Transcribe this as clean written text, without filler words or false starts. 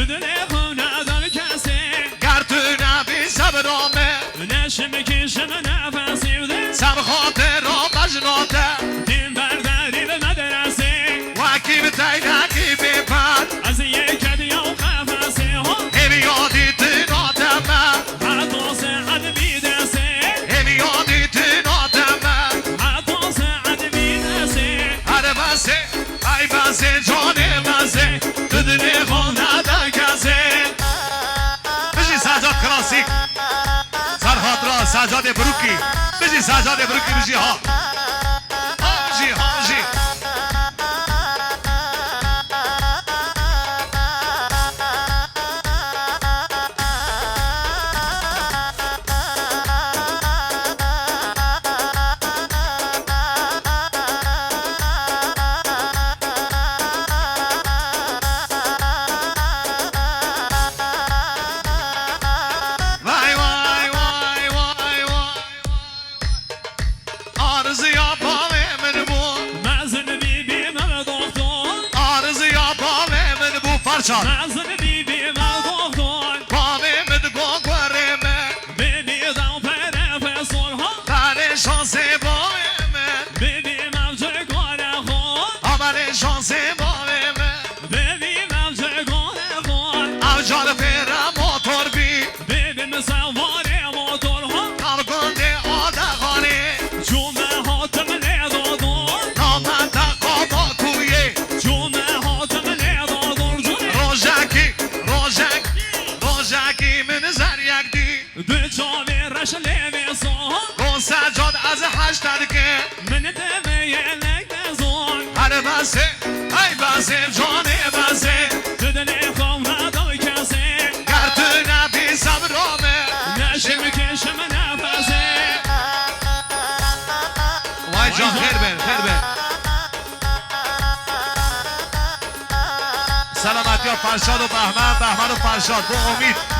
دل خون نداره کسی گر تو نبی صبرامه نشم کشم نفسی بده سر خاطر را مجناته دیم برداری به مدرسه وکی به تیدکی بپد از یک کدیا و قفصه ها همی یادی تنادمه حتی ساعت بیدسه همی یادی تنادمه حتی ساعت بیدسه هر بسه ای بسه جان بسه تو دل خون نداره کسی بشی سجاد کلاسیک سرحاد را سجاد بروکی بشی سجاد بروکی بشی ها بشی ها بشی وای وای وای وای وای آرزو یا باوی من بود مزن بیبی من دختر آرزو یا باوی من بود فرشاد مزن بیبی من دختر باوی من گوگوری من بیبی دم پر فسول ها بله شانس باوی من بیبی موجه گاره خون آبله شانس باوی من بیبی موجه گاره خون اوجال پر موتور بی بیبی مسواره موتور ها کارگنده آدغانی جمعه هاتم ندادون نامن دقابا کویه جمعه هاتم ندادون روژکی روژکی من زریک دی به جاوی رش لیویسون گون سجاد از هشتاد که من دمه یلک نزون هر بسه ای بسه جانه بسه تو دل خون نداره کسی گر تو نبی صبرامه نشم کشم نفسه وای جان خیر بر سلامتی ها فرشاد و بهمن و فرشاد با امید